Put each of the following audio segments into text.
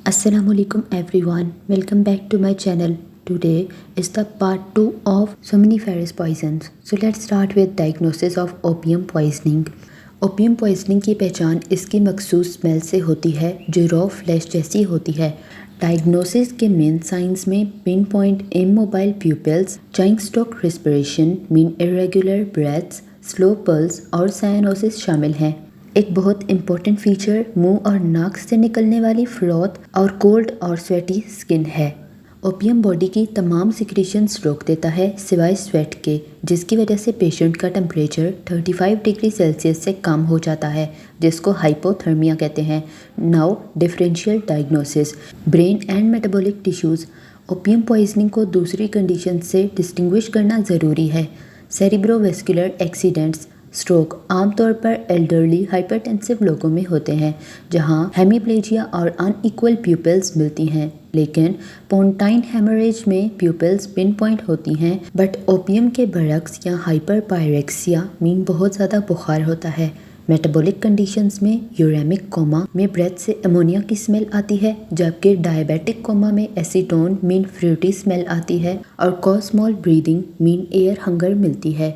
Assalamualaikum everyone, welcome back to my channel. Today is the part 2 of somniferous poisons. So let's start with diagnosis of opium poisoning. Opium poisoning की पहचान इसकी मखसूस smell से होती है जो raw flash जैसी होती है। डायग्नोसिस के मेन साइंस में pin point immobile pupils, Cheyne Stokes respiration, mean irregular breaths, slow pulse और साइनोसिस शामिल हैं। एक बहुत इम्पोर्टेंट फीचर मुंह और नाक से निकलने वाली फ्रॉथ और कोल्ड और स्वेटी स्किन है। ओपियम बॉडी की तमाम सिक्रीशंस रोक देता है सिवाय स्वेट के, जिसकी वजह से पेशेंट का टेम्परेचर 35 डिग्री सेल्सियस से कम हो जाता है, जिसको हाइपोथर्मिया कहते हैं। Now differential diagnosis, brain and metabolic tissues. Opium poisoning को दूसरी कंडीशन से डिस्टिंग्विश करना ज़रूरी है। सेरिब्रोवेस्कुलर एक्सीडेंट्स, स्ट्रोक आमतौर पर एल्डरली हाइपरटेंसिव लोगों में होते हैं जहां हेमीप्लेजिया और अनइक्वल प्यूपिल्स मिलती हैं, लेकिन पोंटाइन हेमरेज में प्यूपिल्स पिन पॉइंट होती हैं। बट ओपियम के बरक्स या हाइपरपायरेक्सिया मीन बहुत ज़्यादा बुखार होता है। मेटाबॉलिक कंडीशंस में यूरेमिक कोमा में ब्रेथ से अमोनिया की स्मेल आती है, जबकि डायबिटिक कोमा में एसीटोन मीन फ्रूटी स्मेल आती है और कोस्मोल ब्रीदिंग मीन एयर हंगर मिलती है।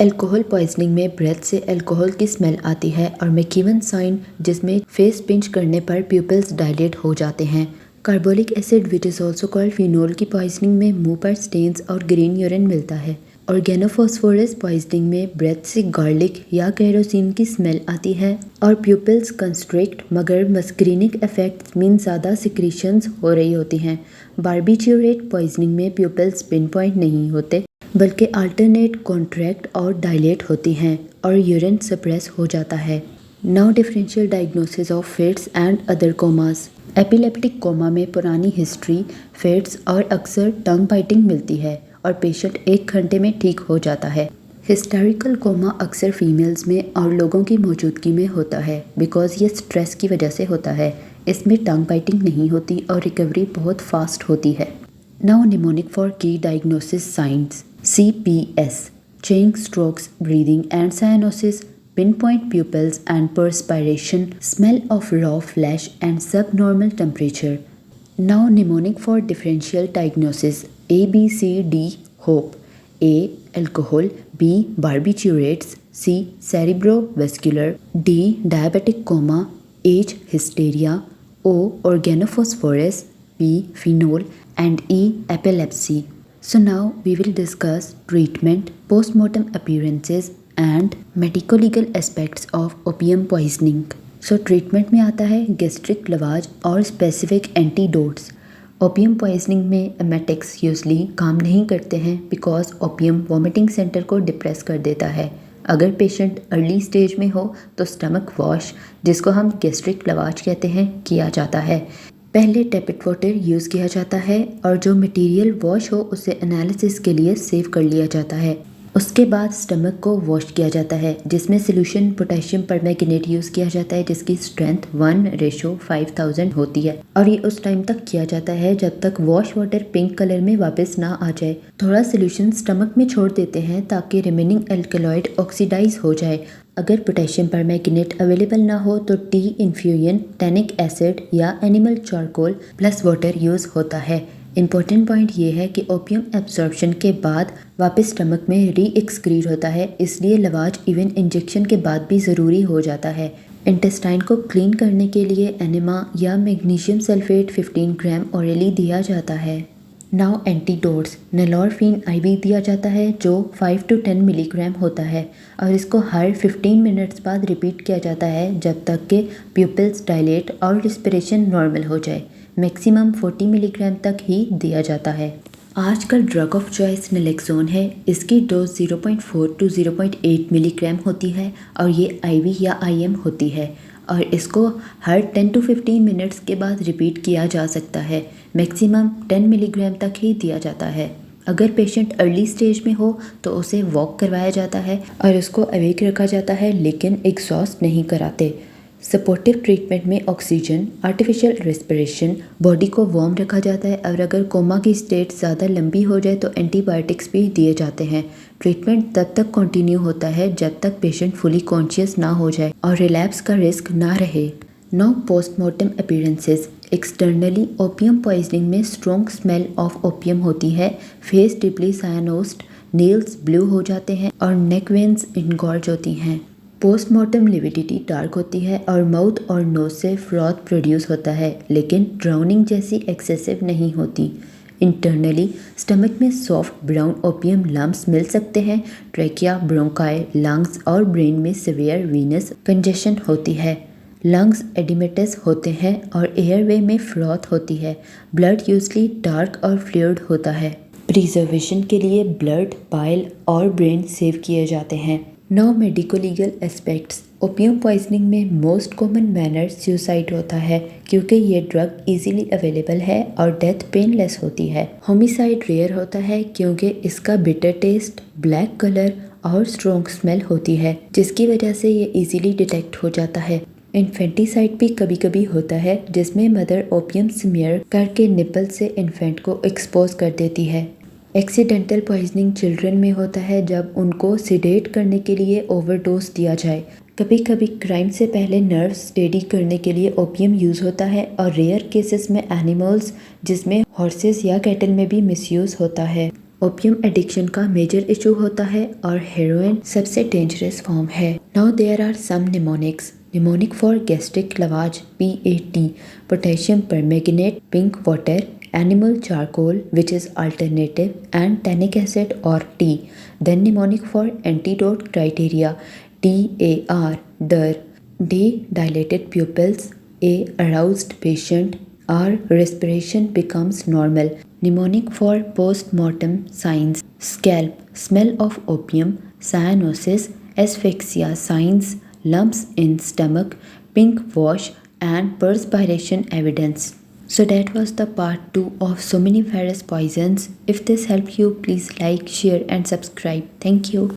एल्कोहल पॉइजनिंग में ब्रेथ से अल्कोहल की स्मेल आती है और मैकीवन साइन, जिसमें फेस पिंच करने पर प्यूपिल्स डायलेट हो जाते हैं। Carbolic acid which is also called phenol की पॉइजनिंग में मुंह पर स्टेन्स और ग्रीन यूरिन मिलता है। ऑर्गेनोफॉस्फोरस पॉइजनिंग में ब्रेथ से गार्लिक या केरोसिन की स्मेल आती है और प्यूपिल्स कंस्ट्रिक्ट, मगर मस्क्रीनिक इफेक्ट मीन ज़्यादा सिक्रीशंस हो रही होती हैं। बारबिट्यूरेट पॉइजनिंग में प्यूपिल्स पिन पॉइंट नहीं होते बल्कि अल्टरनेट कॉन्ट्रैक्ट और डायलेट होती हैं और यूरिन सप्रेस हो जाता है। Now differential diagnosis of fits and other comas. Epileptic coma में पुरानी हिस्ट्री, फिट्स और अक्सर टंग बाइटिंग मिलती है और पेशेंट 1 घंटे में ठीक हो जाता है। हिस्टेरिकल कोमा अक्सर फीमेल्स में और लोगों की मौजूदगी में होता है बिकॉज ये स्ट्रेस की वजह से होता है। इसमें टंग बाइटिंग नहीं होती और रिकवरी बहुत फास्ट होती है। नाउ निमोनिक फॉर की diagnosis science. CPS, cheyenne strokes, breathing and cyanosis, pinpoint pupils and perspiration, smell of raw flesh and subnormal temperature. Now mnemonic for differential diagnosis. A, B, C, D, hope. A, alcohol. B, barbiturates. C, cerebrovascular. D, diabetic coma. H, hysteria. O, organophosphorus. B, phenol. And E, epilepsy. So now we will discuss treatment, post-mortem appearances and medico-legal aspects of opium poisoning. So treatment में आता है gastric लवाज और specific antidotes. Opium poisoning में emetics usually काम नहीं करते हैं because opium vomiting centre को डिप्रेस कर देता है। अगर पेशेंट अर्ली स्टेज में हो तो स्टमक वॉश, जिसको हम गैस्ट्रिक लवाज कहते हैं, किया जाता है। पहले टेपिड वाटर यूज़ किया जाता है और जो मटेरियल वॉश हो उसे एनालिसिस के लिए सेव कर लिया जाता है। उसके बाद स्टमक को वॉश किया जाता है, जिसमें सोल्यूशन पोटेशियम परमैंगनेट यूज़ किया जाता है, जिसकी स्ट्रेंथ 1:5000 होती है और ये उस टाइम तक किया जाता है जब तक वॉश वाटर पिंक कलर में वापस ना आ जाए। थोड़ा सोल्यूशन स्टमक में छोड़ देते हैं ताकि रिमेनिंग एल्कलॉइड ऑक्सीडाइज हो जाए। अगर पोटेशियम परमैंगनेट अवेलेबल ना हो तो टी इन्फ्यूजन, टैनिक एसिड या animal charcoal plus water use होता है। इम्पॉर्टेंट पॉइंट ये है कि ओपियम एब्जॉर्प्शन के बाद वापस स्टमक में री एक्सक्रीट होता है, इसलिए लवाज इवन इंजेक्शन के बाद भी ज़रूरी हो जाता है। इंटेस्टाइन को क्लीन करने के लिए एनिमा या मैग्नीशियम सल्फेट 15 ग्राम ऑरली दिया जाता है। Now antidotes. नेलोरफिन IV दिया जाता है जो 5 to 10 मिलीग्राम होता है और इसको हर 15 मिनट्स बाद रिपीट किया जाता है जब तक कि प्यूपिल्स डायलेट और रिस्पिरेशन नॉर्मल हो जाए। मैक्सिमम 40 मिलीग्राम तक ही दिया जाता है। आजकल ड्रग ऑफ चॉइस नलेक्सोन है। इसकी डोज 0.4 to 0.8 मिलीग्राम होती है और ये IV या IM होती है और इसको हर 10 to 15 मिनट्स के बाद रिपीट किया जा सकता है। मैक्सिमम 10 मिलीग्राम तक ही दिया जाता है। अगर पेशेंट अर्ली स्टेज में हो तो उसे वॉक करवाया जाता है और उसको अवेक रखा जाता है, लेकिन एग्जॉस्ट नहीं कराते। सपोर्टिव ट्रीटमेंट में ऑक्सीजन, आर्टिफिशियल रेस्पिरेशन, बॉडी को वार्म रखा जाता है और अगर कोमा की स्टेट ज़्यादा लंबी हो जाए तो एंटीबायोटिक्स भी दिए जाते हैं। ट्रीटमेंट तब तक कंटिन्यू होता है जब तक पेशेंट फुली कॉन्शियस ना हो जाए और रिलैप्स का रिस्क ना रहे। 9 postmortem appearances. Externally opium poisoning में स्ट्रॉन्ग स्मेल ऑफ ओपियम होती है, फेस डीपली साइनोस्ड, नेल्स ब्लू हो जाते हैं और नेक वेन्स इनगॉर्ज होती हैं। पोस्टमार्टम लिविडिटी डार्क होती है और माउथ और नोज से फ्रॉथ प्रोड्यूस होता है, लेकिन ड्राउनिंग जैसी एक्सेसिव नहीं होती। इंटरनली स्टमक में सॉफ्ट ब्राउन ओपियम लम्प्स मिल सकते हैं। ट्रेकिया, ब्रोंकाई, लंग्स और ब्रेन में सिवियर वीनस कंजेशन होती है। लंग्स एडिमेटस होते हैं और एयरवे में फ्रॉथ होती है। ब्लड यूजली डार्क और फ्लूइड होता है। प्रिजर्वेशन के लिए ब्लड, बाइल और ब्रेन सेव किए जाते हैं। Now medico legal aspects. Opium poisoning में मोस्ट कॉमन मैनर सुसाइड होता है क्योंकि ये ड्रग इजीली अवेलेबल है और डेथ पेनलेस होती है। होमिसाइड रेयर होता है क्योंकि इसका बिटर टेस्ट, ब्लैक कलर और स्ट्रॉन्ग स्मेल होती है, जिसकी वजह से ये इजीली डिटेक्ट हो जाता है। इन्फेंटिसाइड भी कभी कभी होता है जिसमें मदर ओपियम स्मीयर करके निपल से इन्फेंट को एक्सपोज कर देती है। एक्सीडेंटल पॉइजनिंग चिल्ड्रन में होता है जब उनको सिडेट करने के लिए ओवरडोज दिया जाए। कभी कभी क्राइम से पहले नर्व स्टेडी करने के लिए ओपियम यूज़ होता है और रेयर केसेस में एनिमल्स जिसमें हॉर्सेस या कैटल में भी मिसयूज़ होता है। ओपियम एडिक्शन का मेजर इशू होता है और हेरोइन सबसे डेंजरस फॉर्म है। Now there are some mnemonics. Mnemonic for gastric lavage PAT, potassium permanganate, pink water, animal charcoal which is alternative, and tannic acid or tea. Then mnemonic for antidote criteria: DAR, DER, D, dilated pupils, A, aroused patient, R, respiration becomes normal. Mnemonic for post-mortem signs: scalp, smell of opium, cyanosis, asphyxia signs, lumps in stomach, pink wash, and perspiration evidence. So that was the part 2 of somniferous poisons. If this helped you, please like, share and subscribe. Thank you.